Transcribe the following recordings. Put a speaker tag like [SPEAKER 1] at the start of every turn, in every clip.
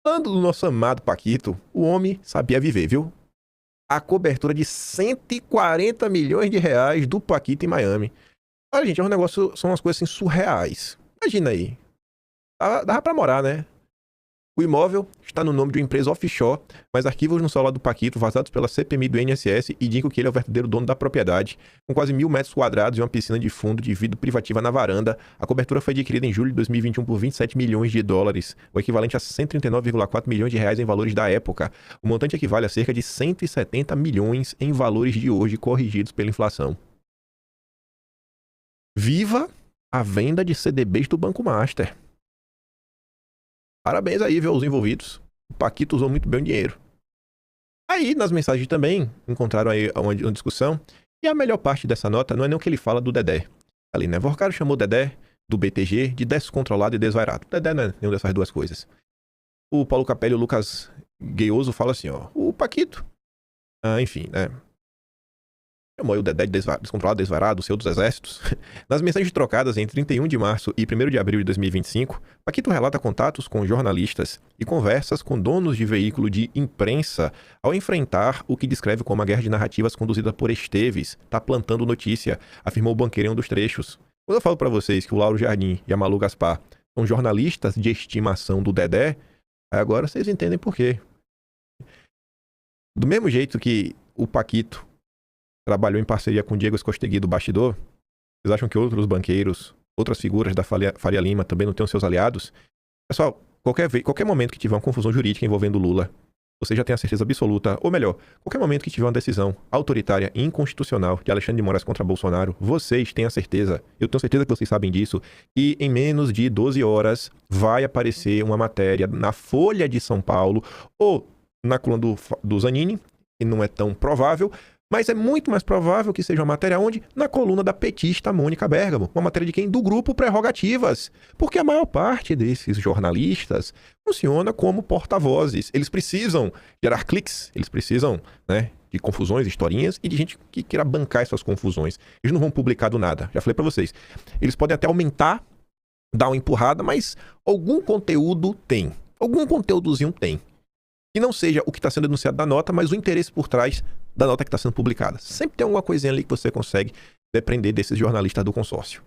[SPEAKER 1] Falando do nosso amado Paquito, o homem sabia viver, viu? A cobertura de 140 milhões de reais do Paquito em Miami. Olha, gente, é um negócio, são umas coisas assim surreais. Imagina aí. Dava pra morar, né? O imóvel está no nome de uma empresa offshore, mas arquivos no celular do Paquito, vazados pela CPMI do INSS, indicam que ele é o verdadeiro dono da propriedade. Com quase 1.000 metros quadrados e uma piscina de fundo de vidro privativa na varanda, a cobertura foi adquirida em julho de 2021 por 27 milhões de dólares, o equivalente a 139,4 milhões de reais em valores da época. O montante equivale a cerca de 170 milhões em valores de hoje, corrigidos pela inflação. Viva a venda de CDBs do Banco Master. Parabéns aí, viu, aos envolvidos. O Paquito usou muito bem o dinheiro. Aí, nas mensagens também, encontraram aí uma discussão. E a melhor parte dessa nota não é nem o que ele fala do Dedé. Ali, né? Vorcaro chamou o Dedé, do BTG, de descontrolado e desvairado. O Dedé não é nenhuma dessas duas coisas. O Paulo Capelli e o Lucas Gueioso falam assim, ó. O Paquito, enfim, né? Chamou aí o Dedé de descontrolado, desvairado, o seu dos exércitos. Nas mensagens trocadas entre 31 de março e 1º de abril de 2025, Paquito relata contatos com jornalistas e conversas com donos de veículo de imprensa ao enfrentar o que descreve como a guerra de narrativas conduzida por Esteves. Tá plantando notícia, afirmou o banqueiro em um dos trechos. Quando eu falo pra vocês que o Lauro Jardim e a Malu Gaspar são jornalistas de estimação do Dedé, agora vocês entendem por quê. Do mesmo jeito que o Paquito trabalhou em parceria com Diego Escostegui do Bastidor, vocês acham que outros banqueiros, outras figuras da Faria Lima também não têm os seus aliados? Pessoal, qualquer momento que tiver uma confusão jurídica envolvendo Lula, você já tem a certeza absoluta, ou melhor, qualquer momento que tiver uma decisão autoritária e inconstitucional de Alexandre de Moraes contra Bolsonaro, vocês têm a certeza, eu tenho certeza que vocês sabem disso, que em menos de 12 horas vai aparecer uma matéria na Folha de São Paulo ou na coluna do Zanini, que não é tão provável, mas é muito mais provável que seja uma matéria onde? Na coluna da petista Mônica Bergamo. Uma matéria de quem? Do grupo Prerrogativas. Porque a maior parte desses jornalistas funciona como porta-vozes. Eles precisam gerar cliques, eles precisam, né, de confusões, historinhas e de gente que queira bancar essas confusões. Eles não vão publicar do nada. Já falei pra vocês. Eles podem até aumentar, dar uma empurrada, mas algum conteúdo tem. Algum conteúdozinho tem. Que não seja o que está sendo denunciado da nota, mas o interesse por trás da nota que está sendo publicada. Sempre tem alguma coisinha ali que você consegue depender desses jornalistas do consórcio.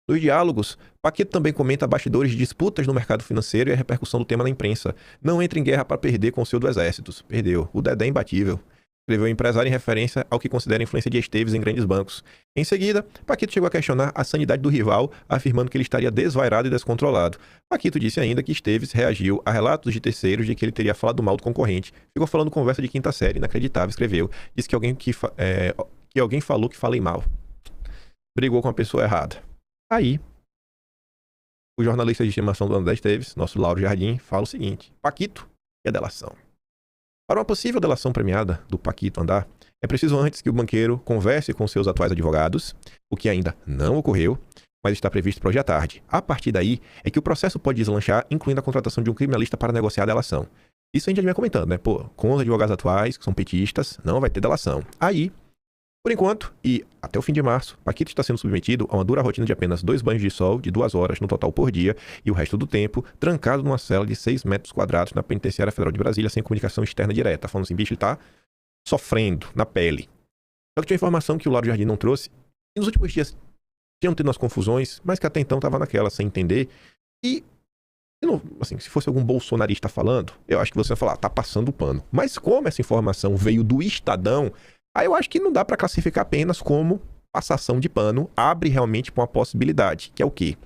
[SPEAKER 1] Nos diálogos, Paquito também comenta bastidores de disputas no mercado financeiro e a repercussão do tema na imprensa. Não entre em guerra para perder com o seu do exército. Perdeu. O Dedé é imbatível. Escreveu o empresário em referência ao que considera a influência de Esteves em grandes bancos. Em seguida, Paquito chegou a questionar a sanidade do rival, afirmando que ele estaria desvairado e descontrolado. Paquito disse ainda que Esteves reagiu a relatos de terceiros de que ele teria falado mal do concorrente. Ficou falando conversa de quinta série, inacreditável, escreveu. Disse que alguém falou que falei mal. Brigou com a pessoa errada. Aí, o jornalista de estimação do André Esteves, nosso Lauro Jardim, fala o seguinte: Paquito e a delação. Para uma possível delação premiada do Paquito andar, é preciso antes que o banqueiro converse com seus atuais advogados, o que ainda não ocorreu, mas está previsto para hoje à tarde. A partir daí é que o processo pode deslanchar, incluindo a contratação de um criminalista para negociar a delação. Isso a gente já vinha comentando, né? Pô, com os advogados atuais, que são petistas, não vai ter delação. Aí, por enquanto, e até o fim de março, Paquito está sendo submetido a uma dura rotina de apenas 2 banhos de sol de 2 horas no total por dia e o resto do tempo trancado numa cela de 6 metros quadrados na Penitenciária Federal de Brasília sem comunicação externa direta. Falando assim, bicho, ele tá sofrendo na pele. Só que tinha informação que o Lauro Jardim não trouxe e nos últimos dias tinham tido umas confusões, mas que até então tava naquela, sem entender. E, assim, se fosse algum bolsonarista falando, eu acho que você ia falar, tá passando o pano. Mas como essa informação veio do Estadão, aí eu acho que não dá para classificar apenas como passação de pano, abre realmente para uma possibilidade, que é o quê?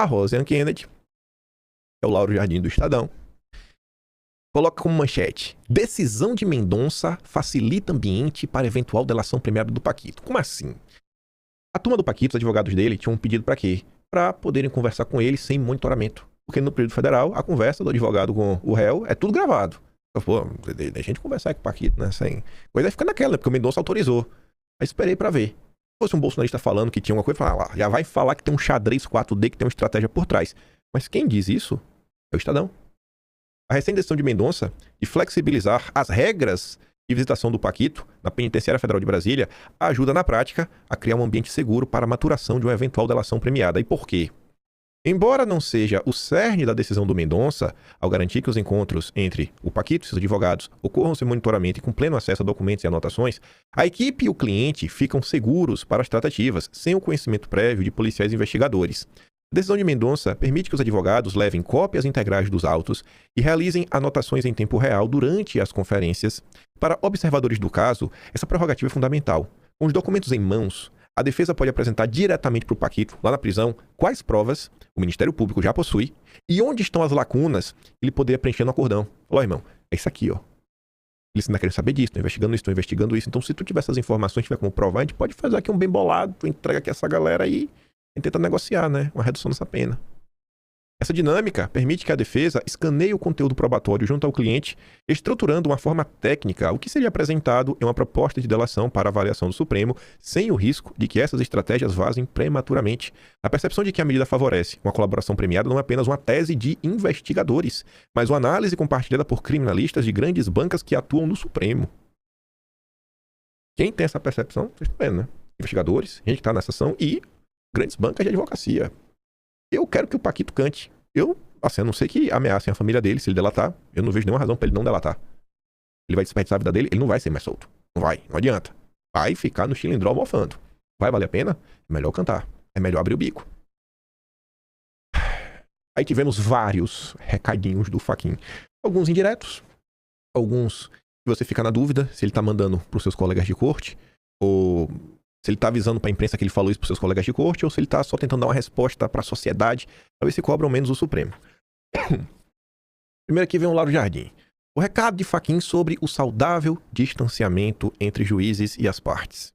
[SPEAKER 1] A Roseanne Kennedy, que é o Lauro Jardim do Estadão, coloca como manchete: decisão de Mendonça facilita ambiente para eventual delação premiada do Paquito. Como assim? A turma do Paquito, os advogados dele, tinham um pedido para quê? Para poderem conversar com ele sem monitoramento. Porque no período federal, a conversa do advogado com o réu é tudo gravado. Pô, deixa a gente conversar com o Paquito, né? Sem coisa, aí fica naquela, né? Porque o Mendonça autorizou. Aí esperei pra ver. Se fosse um bolsonarista falando que tinha uma coisa, falar lá, já vai falar que tem um xadrez 4D, que tem uma estratégia por trás. Mas quem diz isso é o Estadão. A recente decisão de Mendonça de flexibilizar as regras de visitação do Paquito na Penitenciária Federal de Brasília ajuda na prática a criar um ambiente seguro para a maturação de uma eventual delação premiada. E por quê? Embora não seja o cerne da decisão do Mendonça, ao garantir que os encontros entre o Paquito e seus advogados ocorram sem monitoramento e com pleno acesso a documentos e anotações, a equipe e o cliente ficam seguros para as tratativas, sem o conhecimento prévio de policiais investigadores. A decisão de Mendonça permite que os advogados levem cópias integrais dos autos e realizem anotações em tempo real durante as conferências. Para observadores do caso, essa prerrogativa é fundamental. Com os documentos em mãos, a defesa pode apresentar diretamente para o Paquito, lá na prisão, quais provas o Ministério Público já possui e onde estão as lacunas ele poderia preencher no acordão. Falou, irmão, é isso aqui, ó. Eles ainda querem saber disso, estão investigando isso. Então, se tu tiver essas informações, tiver como provar, a gente pode fazer aqui um bem bolado, tu entrega aqui essa galera aí e tenta negociar, né? Uma redução dessa pena. Essa dinâmica permite que a defesa escaneie o conteúdo probatório junto ao cliente, estruturando uma forma técnica o que seria apresentado em uma proposta de delação para avaliação do Supremo, sem o risco de que essas estratégias vazem prematuramente. A percepção de que a medida favorece uma colaboração premiada não é apenas uma tese de investigadores, mas uma análise compartilhada por criminalistas de grandes bancas que atuam no Supremo. Quem tem essa percepção, vocês estão vendo, né? Investigadores, gente que está nessa ação e grandes bancas de advocacia. Eu quero que o Paquito cante. A não ser que ameacem a família dele, se ele delatar, eu não vejo nenhuma razão para ele não delatar. Ele vai desperdiçar a vida dele, ele não vai ser mais solto. Não vai, não adianta. Vai ficar no chilindró mofando. Vai valer a pena? É melhor cantar. É melhor abrir o bico. Aí tivemos vários recadinhos do Fachin. Alguns indiretos, alguns que você fica na dúvida se ele tá mandando pros seus colegas de corte, ou se ele tá avisando pra imprensa que ele falou isso pros seus colegas de corte, ou se ele tá só tentando dar uma resposta pra sociedade, pra ver se cobram menos o Supremo. Primeiro aqui vem o Lauro Jardim. O recado de Fachin sobre o saudável distanciamento entre juízes e as partes.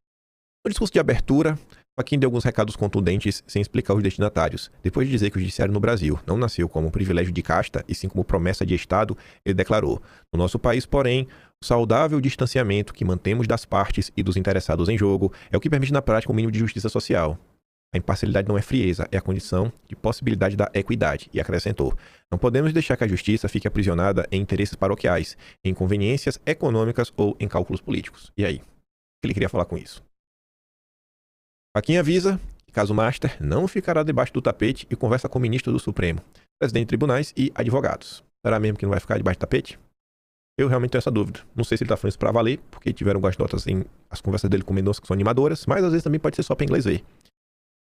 [SPEAKER 1] No discurso de abertura, Fachin deu alguns recados contundentes sem explicar os destinatários. Depois de dizer que o judiciário no Brasil não nasceu como um privilégio de casta e sim como promessa de Estado, ele declarou: no nosso país, porém, o saudável distanciamento que mantemos das partes e dos interessados em jogo é o que permite na prática um mínimo de justiça social. A imparcialidade não é frieza, é a condição de possibilidade da equidade, e acrescentou: não podemos deixar que a justiça fique aprisionada em interesses paroquiais, em conveniências econômicas ou em cálculos políticos. E aí? O que ele queria falar com isso? Fachin avisa que caso Master não ficará debaixo do tapete e conversa com o ministro do Supremo, presidente de tribunais e advogados. Será mesmo que não vai ficar debaixo do tapete? Eu realmente tenho essa dúvida. Não sei se ele está falando isso para valer, porque tiveram algumas notas em as conversas dele com Mendonça que são animadoras, mas às vezes também pode ser só para inglês ver.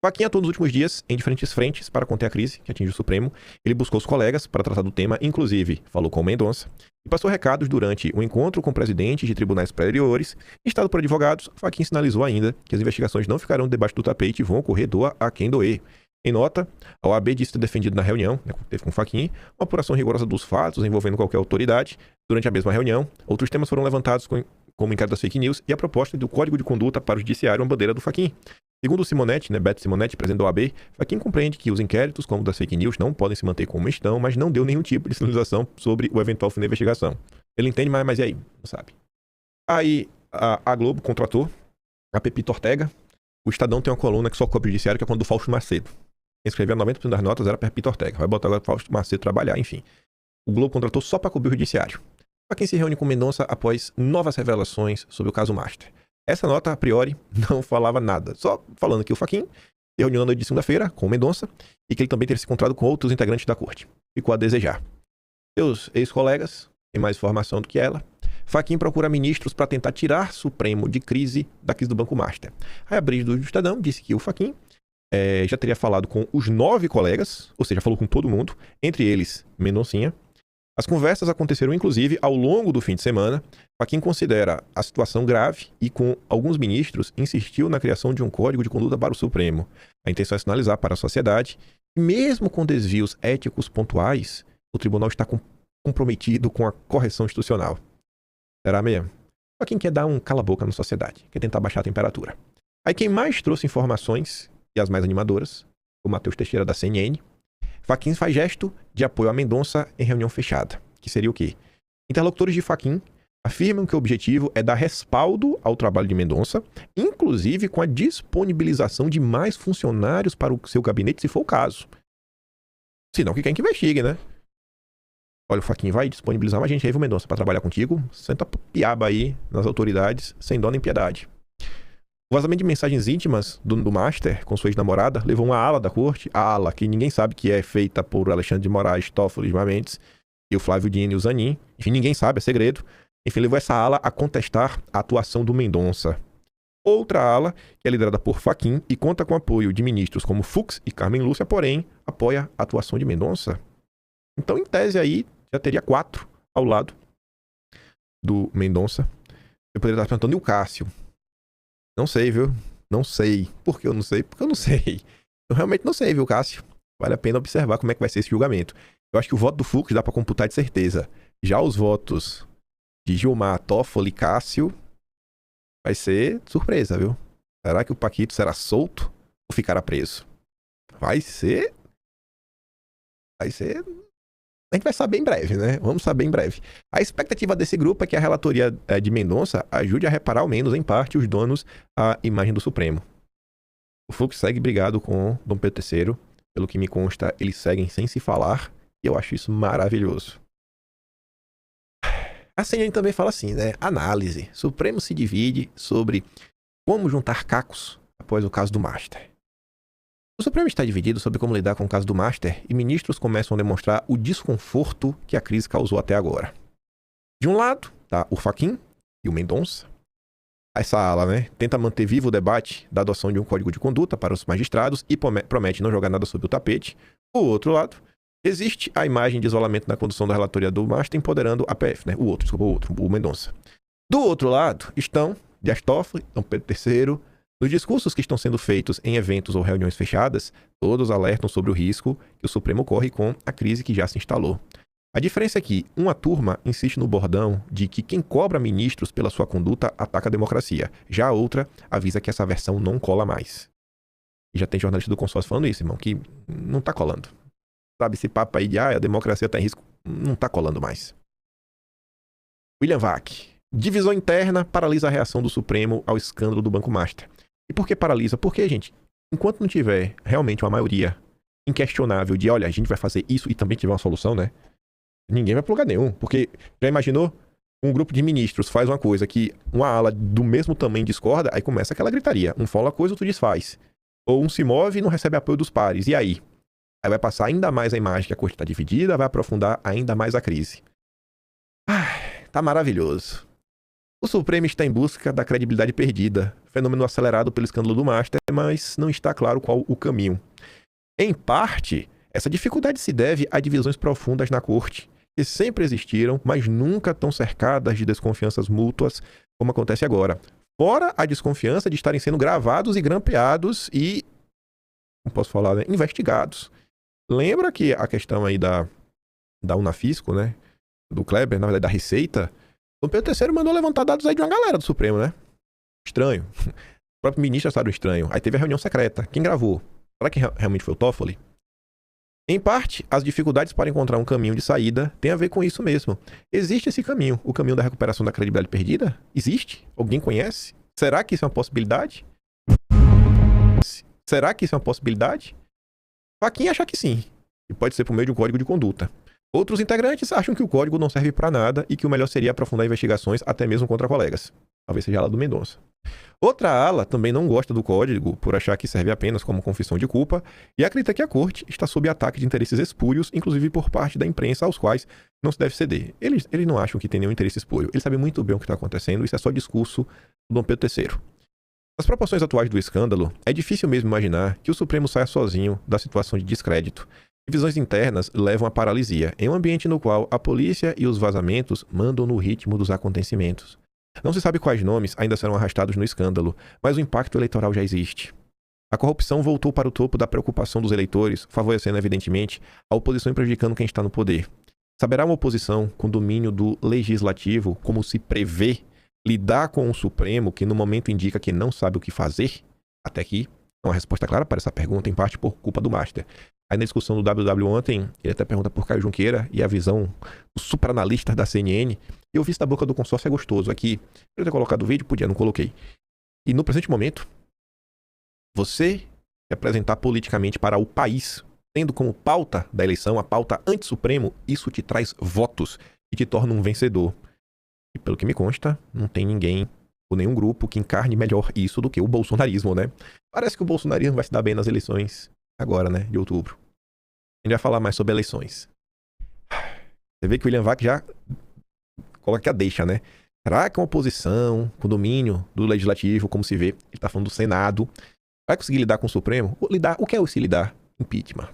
[SPEAKER 1] Fachin atuou nos últimos dias em diferentes frentes para conter a crise que atinge o Supremo. Ele buscou os colegas para tratar do tema, inclusive falou com o Mendonça, e passou recados durante o encontro com presidentes de tribunais superiores. Instado por advogados, Fachin sinalizou ainda que as investigações não ficarão debaixo do tapete e vão ocorrer doa a quem doer. Em nota, a OAB disse ter defendido na reunião, que teve com Fachin, uma apuração rigorosa dos fatos envolvendo qualquer autoridade. Durante a mesma reunião, outros temas foram levantados como inquérito das fake news e a proposta do Código de Conduta para o Judiciário, uma bandeira do Fachin. Segundo Simonetti, Beto Simonetti, presidente da OAB, Fachin compreende que os inquéritos, como das fake news, não podem se manter como estão, mas não deu nenhum tipo de sinalização sobre o eventual fim da investigação. Ele entende, mas e aí? Não sabe. Aí a Globo contratou a Pepito Ortega. O Estadão tem uma coluna que só cobre o judiciário, que é quando do Fausto Macedo. Quem escrevia 90% das notas era Pepito Ortega. Vai botar agora o Fausto Macedo trabalhar, enfim. O Globo contratou só para cobrir o judiciário. Fachin se reúne com Mendonça após novas revelações sobre o caso Master. Essa nota, a priori, não falava nada. Só falando que o Fachin se reuniu na noite de segunda-feira com o Mendonça e que ele também teria se encontrado com outros integrantes da corte. Ficou a desejar. Seus ex-colegas têm mais informação do que ela. Fachin procura ministros para tentar tirar Supremo da crise do Banco Master. Aí a Brígida do Estadão disse que o Fachin já teria falado com os 9 colegas, ou seja, falou com todo mundo, entre eles Mendoncinha. As conversas aconteceram, inclusive, ao longo do fim de semana. Fachin considera a situação grave e, com alguns ministros, insistiu na criação de um código de conduta para o Supremo. A intenção é sinalizar para a sociedade que, mesmo com desvios éticos pontuais, o tribunal está comprometido com a correção institucional. Será mesmo? Fachin quer dar um cala-boca na sociedade, quer tentar baixar a temperatura. Aí quem mais trouxe informações, e as mais animadoras, o Matheus Teixeira da CNN, Fachin faz gesto de apoio a Mendonça em reunião fechada, que seria o quê? Interlocutores de Fachin afirmam que o objetivo é dar respaldo ao trabalho de Mendonça, inclusive com a disponibilização de mais funcionários para o seu gabinete, se for o caso. Senão que quem que investigue, né? Olha, o Fachin vai disponibilizar uma gente aí, viu, Mendonça, para trabalhar contigo. Senta piaba aí nas autoridades, sem dó nem piedade. O vazamento de mensagens íntimas do Master com sua ex-namorada levou uma ala da corte, a ala que ninguém sabe que é feita por Alexandre de Moraes, Toffoli, Gilmar Mendes e o Flávio Dino e o Zanin. Enfim, ninguém sabe, é segredo. Enfim, levou essa ala a contestar a atuação do Mendonça. Outra ala, que é liderada por Fachin e conta com o apoio de ministros como Fux e Carmen Lúcia, porém, apoia a atuação de Mendonça. Então, em tese aí, já teria 4 ao lado do Mendonça. Eu poderia estar perguntando, e o Cássio? Não sei, viu? Não sei. Por que eu não sei? Porque eu não sei. Eu realmente não sei, viu, Cássio? Vale a pena observar como é que vai ser esse julgamento. Eu acho que o voto do Fux dá pra computar de certeza. Já os votos de Gilmar, Toffoli e Cássio vai ser surpresa, viu? Será que o Paquito será solto ou ficará preso? Vai ser... A gente vai saber em breve, né? Vamos saber em breve. A expectativa desse grupo é que a relatoria de Mendonça ajude a reparar ao menos em parte os donos à imagem do Supremo. O Fux segue brigado com Dom Pedro III. Pelo que me consta, eles seguem sem se falar. E eu acho isso maravilhoso. A CNN também fala assim, né? Análise. Supremo se divide sobre como juntar cacos após o caso do Master. O Supremo está dividido sobre como lidar com o caso do Master e ministros começam a demonstrar o desconforto que a crise causou até agora. De um lado, tá o Fachin e o Mendonça. Essa ala, né, tenta manter vivo o debate da adoção de um código de conduta para os magistrados e promete não jogar nada sob o tapete. Do outro lado, existe a imagem de isolamento na condução da relatoria do Master empoderando a PF, né, o Mendonça. Do outro lado estão Dias Toffoli, Dom Pedro III. Nos discursos que estão sendo feitos em eventos ou reuniões fechadas, todos alertam sobre o risco que o Supremo corre com a crise que já se instalou. A diferença é que uma turma insiste no bordão de que quem cobra ministros pela sua conduta ataca a democracia. Já a outra avisa que essa versão não cola mais. E já tem jornalista do consórcio falando isso, irmão, que não tá colando. Sabe, esse papo aí de a democracia tá em risco, não tá colando mais. William Vac. Divisão interna paralisa a reação do Supremo ao escândalo do Banco Master. E por que paralisa? Porque, gente, enquanto não tiver realmente uma maioria inquestionável de, olha, a gente vai fazer isso e também tiver uma solução, né? Ninguém vai pra lugar nenhum. Porque, já imaginou? Um grupo de ministros faz uma coisa que uma ala do mesmo tamanho discorda, aí começa aquela gritaria. Um fala uma coisa, outro desfaz. Ou um se move e não recebe apoio dos pares. E aí? Aí vai passar ainda mais a imagem que a corte está dividida, vai aprofundar ainda mais a crise. Tá maravilhoso. O Supremo está em busca da credibilidade perdida, fenômeno acelerado pelo escândalo do Master, mas não está claro qual o caminho. Em parte, essa dificuldade se deve a divisões profundas na corte, que sempre existiram, mas nunca tão cercadas de desconfianças mútuas como acontece agora. Fora a desconfiança de estarem sendo gravados e grampeados e, não posso falar, né, investigados. Lembra que a questão aí da Unafisco, né, do Kleber, na verdade da Receita, o Pedro III mandou levantar dados aí de uma galera do Supremo, né? Estranho. O próprio ministro acharam estranho. Aí teve a reunião secreta. Quem gravou? Será que realmente foi o Toffoli? Em parte, as dificuldades para encontrar um caminho de saída têm a ver com isso mesmo. Existe esse caminho, o caminho da recuperação da credibilidade perdida? Existe? Alguém conhece? Será que isso é uma possibilidade? Será que isso é uma possibilidade? Fachin acha que sim. E pode ser por meio de um código de conduta. Outros integrantes acham que o código não serve para nada e que o melhor seria aprofundar investigações até mesmo contra colegas. Talvez seja a ala do Mendonça. Outra ala também não gosta do código por achar que serve apenas como confissão de culpa e acredita que a corte está sob ataque de interesses espúrios, inclusive por parte da imprensa, aos quais não se deve ceder. Eles não acham que tem nenhum interesse espúrio. Eles sabem muito bem o que está acontecendo. Isso é só discurso do Dom Pedro III. Nas proporções atuais do escândalo, é difícil mesmo imaginar que o Supremo saia sozinho da situação de descrédito. Divisões internas levam à paralisia, em um ambiente no qual a polícia e os vazamentos mandam no ritmo dos acontecimentos. Não se sabe quais nomes ainda serão arrastados no escândalo, mas o impacto eleitoral já existe. A corrupção voltou para o topo da preocupação dos eleitores, favorecendo, evidentemente, a oposição e prejudicando quem está no poder. Saberá uma oposição com domínio do legislativo, como se prevê, lidar com o Supremo, que no momento indica que não sabe o que fazer? Até aqui, não há resposta clara para essa pergunta, em parte por culpa do Master. Aí na discussão do WW ontem, ele até pergunta por Caio Junqueira e a visão dos superanalistas da CNN. E eu vi isso da boca do consórcio, é gostoso. Aqui, eu ter colocado o vídeo, podia, não coloquei. E no presente momento, você se apresentar politicamente para o país, tendo como pauta da eleição a pauta anti-Supremo, isso te traz votos e te torna um vencedor. E pelo que me consta, não tem ninguém ou nenhum grupo que encarne melhor isso do que o bolsonarismo, né? Parece que o bolsonarismo vai se dar bem nas eleições agora, né? De outubro. A gente vai falar mais sobre eleições. Você vê que o William Vac já coloca a deixa, né? Será que uma oposição, com domínio do legislativo, como se vê, ele está falando do Senado, vai conseguir lidar com o Supremo? O que é esse lidar? Impeachment.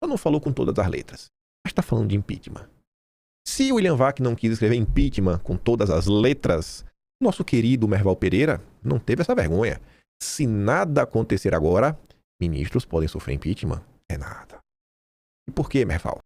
[SPEAKER 1] Só não falou com todas as letras, mas está falando de impeachment. Se o William Vac não quis escrever impeachment com todas as letras, nosso querido Merval Pereira não teve essa vergonha. Se nada acontecer agora, ministros podem sofrer impeachment. É nada. E por que, Merval?